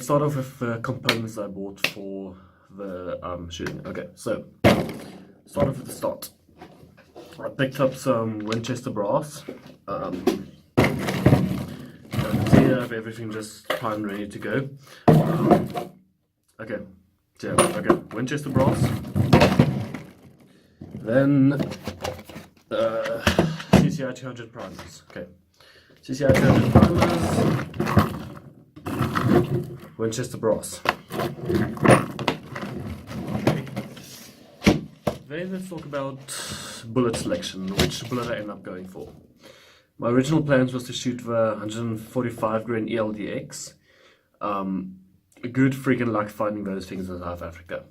let's start off with the components I bought for the shooting. Okay, so start off with the start. I picked up some Winchester brass. Here I have everything just primed, ready to go. Okay, so yeah, okay, Winchester brass. Then CCI 200 primers. Okay, CCI 200 primers. Winchester brass. Okay. Then let's talk about bullet selection, which bullet I end up going for. My original plans was to shoot the 145 grain ELDX. Good freaking luck finding those things in South Africa.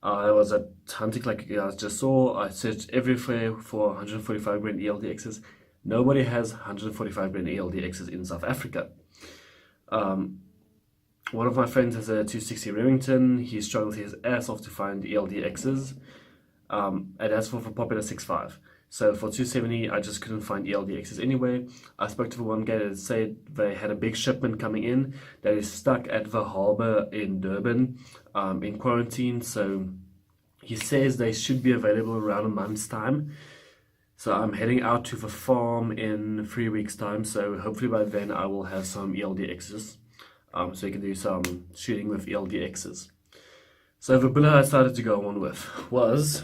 I was at hunting, like you guys just saw. I searched everywhere for 145 grain ELDXs. Nobody has 145 grain ELDXs in South Africa. One of my friends has a 260 Remington. He struggled his ass off to find ELDXs. And that's for popular 6.5. So for 270, I just couldn't find ELDXs anyway. I spoke to the one guy that said they had a big shipment coming in that is stuck at the harbour in Durban in quarantine. So he says they should be available around a month's time. So I'm heading out to the farm in 3 weeks' time. So hopefully by then I will have some ELDXs. So you can do some shooting with ELDXs. So the bullet I decided to go on with was,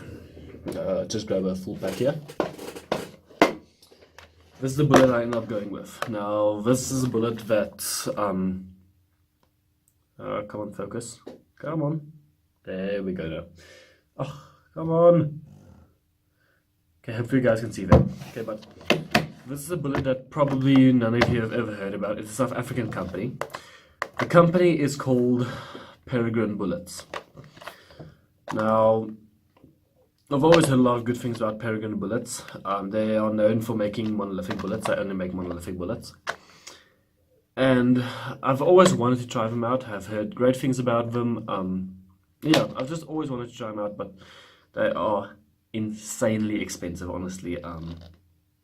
just grab a full pack here. This is the bullet I ended up going with. Now this is a bullet that, come on, focus. Come on. There we go now. Oh, come on. Okay, hopefully you guys can see that. Okay, but this is a bullet that probably none of you have ever heard about. It's a South African company. The company is called Peregrine Bullets. Now, I've always heard a lot of good things about Peregrine Bullets. They are known for making monolithic bullets. I only make monolithic bullets. And I've always wanted to try them out. I've heard great things about them. Yeah, I've just always wanted to try them out, but they are insanely expensive, honestly.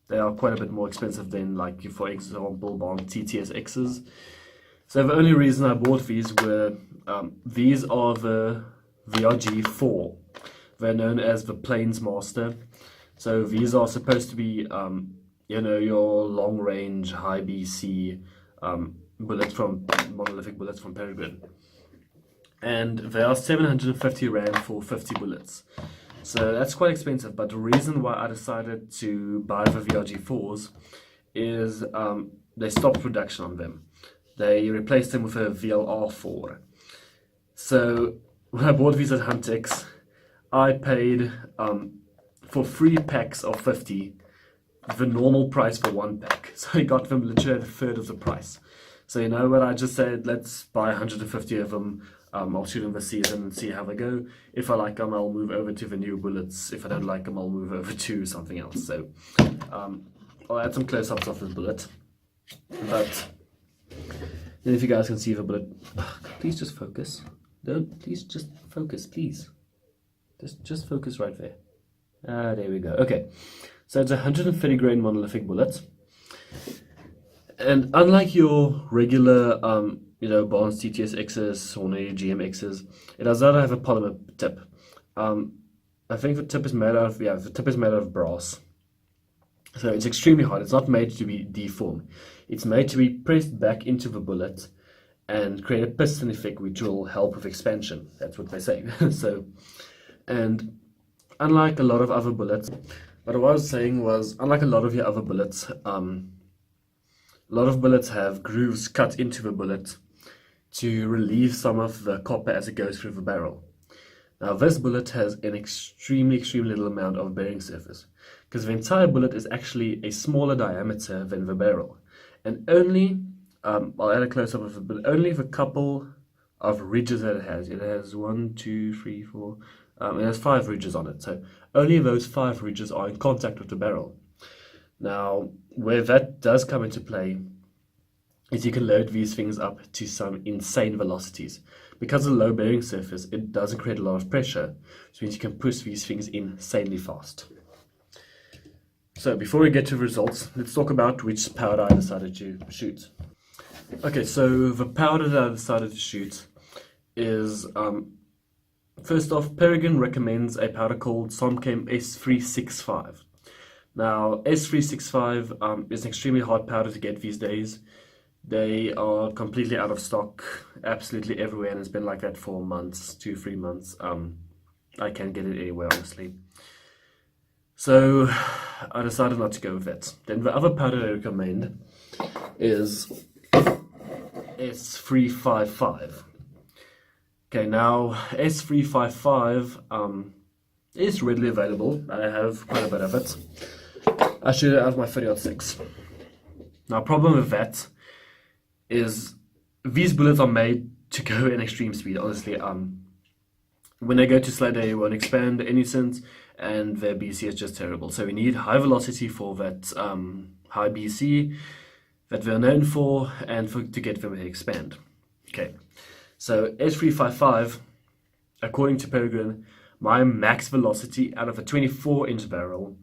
They are quite a bit more expensive than, like, for example, Bond TTSXs. So the only reason I bought these were, these are the VRG4. They're known as the Plains Master. So these are supposed to be, you know, your long range, high BC bullets from, monolithic bullets from Peregrine. And they are 750 Rand for 50 bullets. So that's quite expensive, but the reason why I decided to buy the VRG4s is they stopped production on them. They replaced them with a VLR4. So when I bought these at Huntex, I paid for 3 packs of 50 the normal price for 1 pack. So I got them literally at a third of the price. So you know what, I just said, let's buy 150 of them. I'll shoot them this season and see how they go. If I like them, I'll move over to the new bullets. If I don't like them, I'll move over to something else. So I'll add some close-ups of this bullet. But then if you guys can see the bullet, please just focus. Please just focus, please. Just focus right there. There we go. Okay, so it's a 130 grain monolithic bullet. And unlike your regular, you know, Barnes TTSXs or GMXs, it does not have a polymer tip. I think the tip is made out of, the tip is made out of brass. So it's extremely hard. It's not made to be deformed. It's made to be pressed back into the bullet and create a piston effect, which will help with expansion. That's what they say. So, and unlike a lot of other bullets, what I was saying was, unlike a lot of your other bullets, a lot of bullets have grooves cut into the bullet to relieve some of the copper as it goes through the barrel. Now this bullet has an extremely little amount of bearing surface, because the entire bullet is actually a smaller diameter than the barrel. And only, I'll add a close-up of it, but only the couple of ridges that it has 1, 2, 3, 4, it has 5 ridges on it. So only those 5 ridges are in contact with the barrel. Now, where that does come into play is you can load these things up to some insane velocities. Because of the low bearing surface, it doesn't create a lot of pressure, which means you can push these things insanely fast. So before we get to the results, let's talk about which powder I decided to shoot. Okay, so the powder that I decided to shoot is, first off, Peregrine recommends a powder called Somchem S365. Now, S365 is an extremely hard powder to get these days. They are completely out of stock, absolutely everywhere, and it's been like that for months, 2, 3 months. I can't get it anywhere, honestly. So I decided not to go with it. Then the other powder I recommend is S355. Okay, now S355 is readily available. I have quite a bit of it. I shoot it out of my 30-06. Now, problem with that is these bullets are made to go in extreme speed. Honestly, when they go too slow, they won't expand any sense, and their BC is just terrible. So we need high velocity for that high BC that they're known for, and to get them to expand. Okay, so S355, according to Peregrine, my max velocity out of a 24-inch barrel,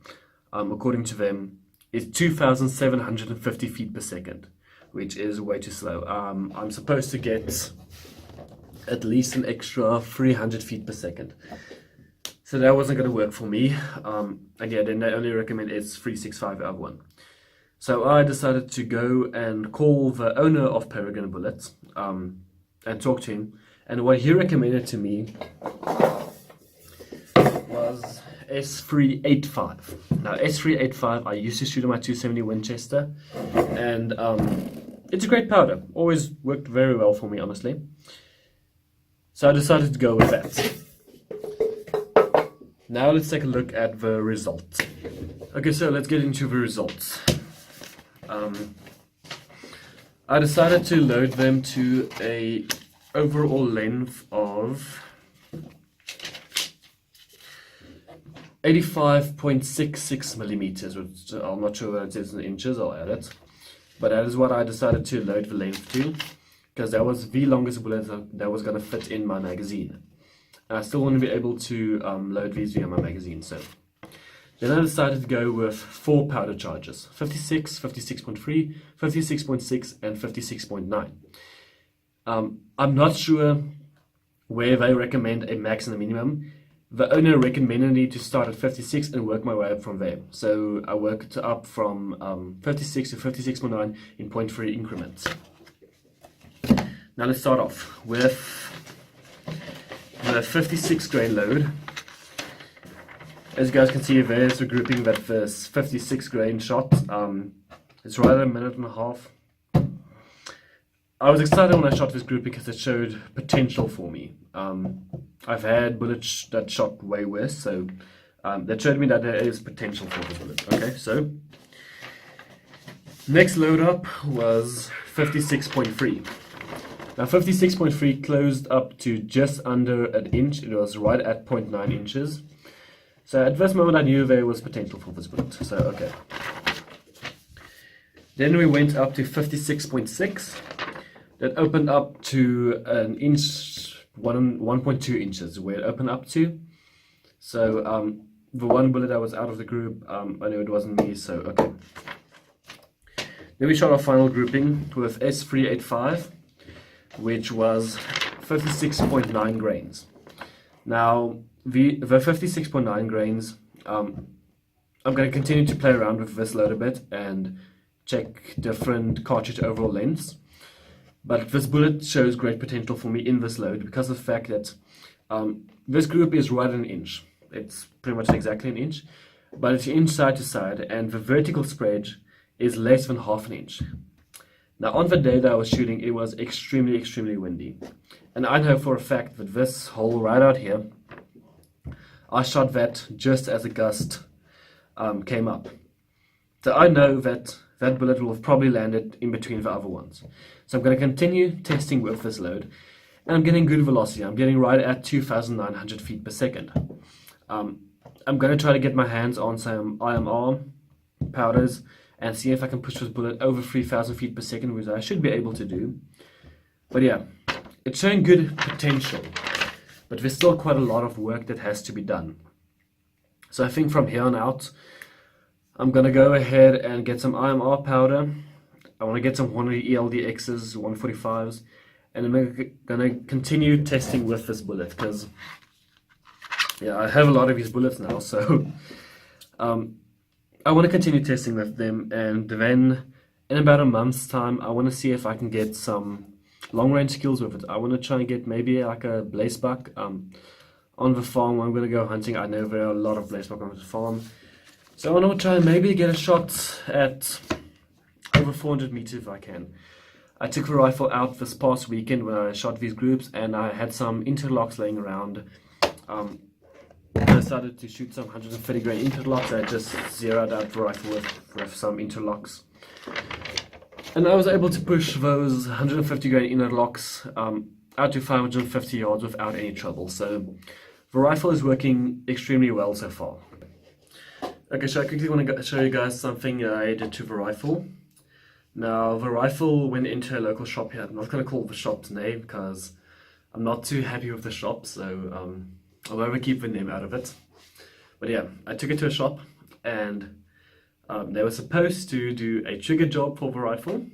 according to them, is 2,750 feet per second, which is way too slow. I'm supposed to get at least an extra 300 feet per second. So that wasn't going to work for me. And yeah, then they only recommend S365 out of one. So I decided to go and call the owner of Peregrine Bullets and talk to him. And what he recommended to me was S385. Now, S385, I used to shoot on my 270 Winchester, and it's a great powder. Always worked very well for me, honestly. So I decided to go with that. Now let's take a look at the results. Okay, so let's get into the results. I decided to load them to a overall length of 85.66 millimeters, which I'm not sure what it is in inches. I'll add it, but that is what I decided to load the length to, because that was the longest bullet that was going to fit in my magazine. And I still want to be able to load these via my magazine. So then I decided to go with 4 powder charges: 56, 56.3, 56.6, and 56.9. I'm not sure where they recommend a max and a minimum. The owner recommended me to start at 56 and work my way up from there. So I worked up from 56 to 56.9 in 0.3 increments. Now let's start off with the 56 grain load. As you guys can see, there's the grouping that this 56 grain shot. It's right at a minute and a half. I was excited when I shot this group because it showed potential for me. I've had bullets that shot way worse, so that showed me that there is potential for the bullet. Okay, so next load up was 56.3. Now 56.3 closed up to just under an inch. It was right at 0.9 inches. So at this moment I knew there was potential for this bullet. So okay. Then we went up to 56.6. That opened up to an inch, 1.2 inches where it opened up to. So the one bullet that was out of the group, I knew it wasn't me, so okay. Then we shot our final grouping with S385, which was 56.9 grains. Now, the 56.9 grains, I'm going to continue to play around with this load a bit and check different cartridge overall lengths. But this bullet shows great potential for me in this load because of the fact that this group is right at an inch. It's pretty much exactly an inch, but it's an inch side to side, and the vertical spread is less than half an inch. Now, on the day that I was shooting, it was extremely, extremely windy. And I know for a fact that this hole right out here, I shot that just as a gust came up. So I know that that bullet will have probably landed in between the other ones. So I'm going to continue testing with this load, and I'm getting good velocity. I'm getting right at 2,900 feet per second. I'm going to try to get my hands on some IMR powders and see if I can push this bullet over 3,000 feet per second, which I should be able to do. But yeah, it's showing good potential, but there's still quite a lot of work that has to be done. So I think from here on out, I'm going to go ahead and get some IMR powder I want to get some Hornady ELDXs, 145s, and I'm gonna continue testing with this bullet because, yeah, I have a lot of these bullets now, so I want to continue testing with them, and then in about a month's time, I want to see if I can get some long-range skills with it. I want to try and get maybe like a blaze buck on the farm. I'm going to go hunting. I know there are a lot of blaze buck on the farm, so I want to try and maybe get a shot at over 400 meters if I can. I took the rifle out this past weekend when I shot these groups, and I had some interlocks laying around. I decided to shoot some 130 grain interlocks. I just zeroed out the rifle with some interlocks. And I was able to push those 150 grain interlocks out to 550 yards without any trouble. So the rifle is working extremely well so far. Okay, so I quickly want to show you guys something I did to the rifle. Now, the rifle went into a local shop here. I'm not going to call the shop's name because I'm not too happy with the shop, so I'll never keep the name out of it. But yeah, I took it to a shop, and they were supposed to do a trigger job for the rifle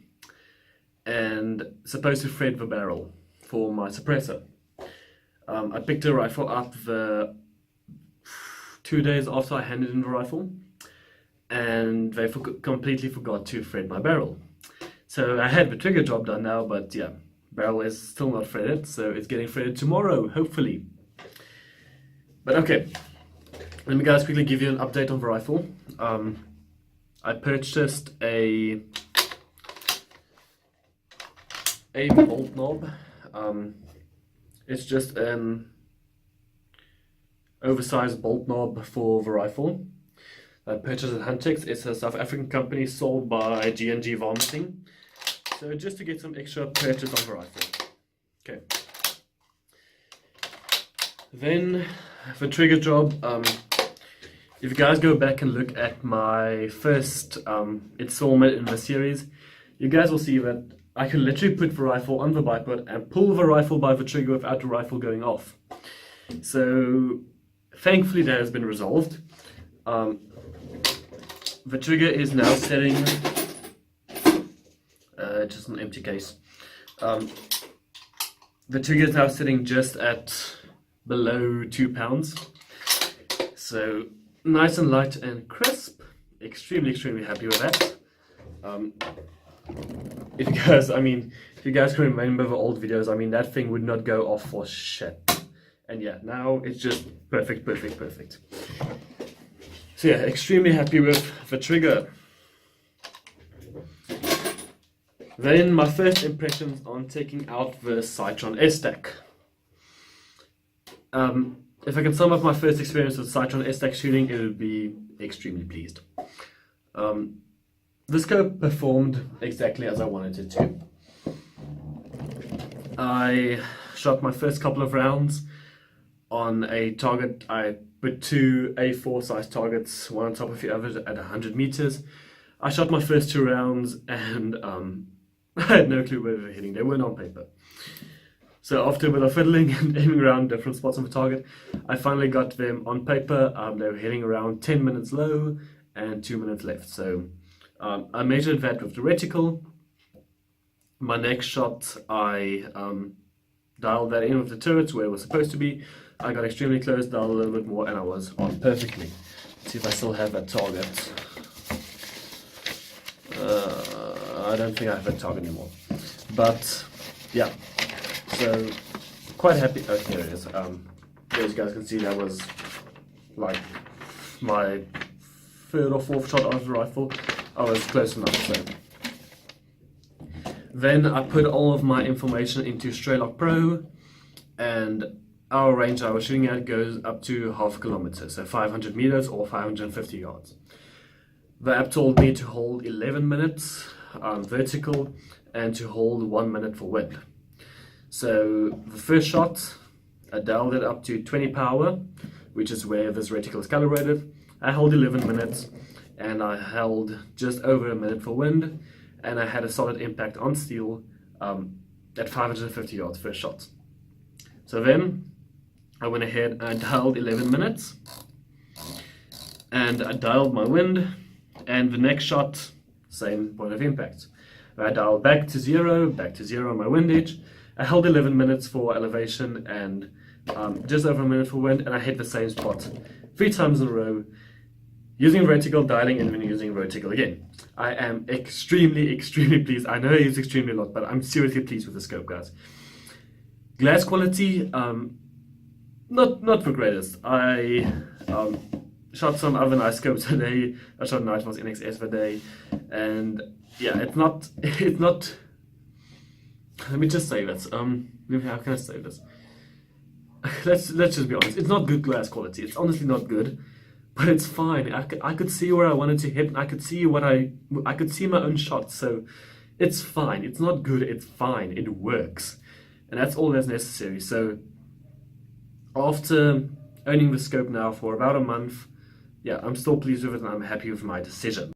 and supposed to thread the barrel for my suppressor. I picked the rifle up the 2 days after I handed in the rifle, and they completely forgot to thread my barrel. So I had the trigger job done now, but yeah, barrel is still not threaded, so it's getting threaded tomorrow, hopefully. But okay, let me guys quickly give you an update on the rifle. I purchased a bolt knob. It's just an oversized bolt knob for the rifle. I purchased at Huntex. It's a South African company sold by G&G Vomiting. So just to get some extra purchase on the rifle. Okay. Then the trigger job. If you guys go back and look at my first installment in the series, you guys will see that I can literally put the rifle on the bipod and pull the rifle by the trigger without the rifle going off. So thankfully that has been resolved. The trigger is now setting, just an empty case. The trigger is now sitting just at below 2 pounds. So nice and light and crisp. Extremely happy with that. If you guys can remember the old videos, I mean, that thing would not go off for shit. And yeah, now it's just perfect. So yeah, extremely happy with the trigger. Then my first impressions on taking out the Citron S-Stack. If I can sum up my first experience with Citron S-Stack shooting, it would be extremely pleased. The scope performed exactly as I wanted it to. I shot my first couple of rounds on a target. I put 2 A4 size targets, one on top of the other at 100 meters. I shot my first 2 rounds, and I had no clue where they were hitting. They weren't on paper. So after a bit of fiddling and aiming around different spots on the target, I finally got them on paper. They were hitting around 10 minutes low and 2 minutes left. So I measured that with the reticle. My next shot, I dialed that in with the turrets where it was supposed to be. I got extremely close, dialed a little bit more, and I was on perfectly. Let's see if I still have that target. I don't think I have that target anymore. But yeah, so quite happy. Oh, here it is. As you guys can see, that was like my 3rd or 4th shot of the rifle. I was close enough. So then I put all of my information into Straylock Pro, and our range I was shooting at goes up to half a kilometer, so 500 meters or 550 yards. The app told me to hold 11 minutes vertical and to hold 1 minute for wind. So the first shot, I dialed it up to 20 power, which is where this reticle is calibrated. I held 11 minutes and I held just over a minute for wind, and I had a solid impact on steel at 550 yards first shot. So then I went ahead and I dialed 11 minutes and I dialed my wind, and the next shot, same point of impact. I dialed back to zero on my wind edge. I held 11 minutes for elevation and just over a minute for wind, and I hit the same spot 3 times in a row, using vertical, dialing, and then using vertical again. I am extremely pleased. I know I use extremely a lot, but I'm seriously pleased with the scope, guys. Glass quality, not the greatest. I shot some other nice scopes today. I shot Nightfall's NXS today, and yeah, it's not. Let me just say this. How can I say this? Let's just be honest. It's not good glass quality. It's honestly not good, but it's fine. I could see where I wanted to hit, and I could see I could see my own shots. So it's fine. It's not good. It's fine. It works, and that's all that's necessary. So after owning the scope now for about a month, yeah, I'm still pleased with it, and I'm happy with my decision.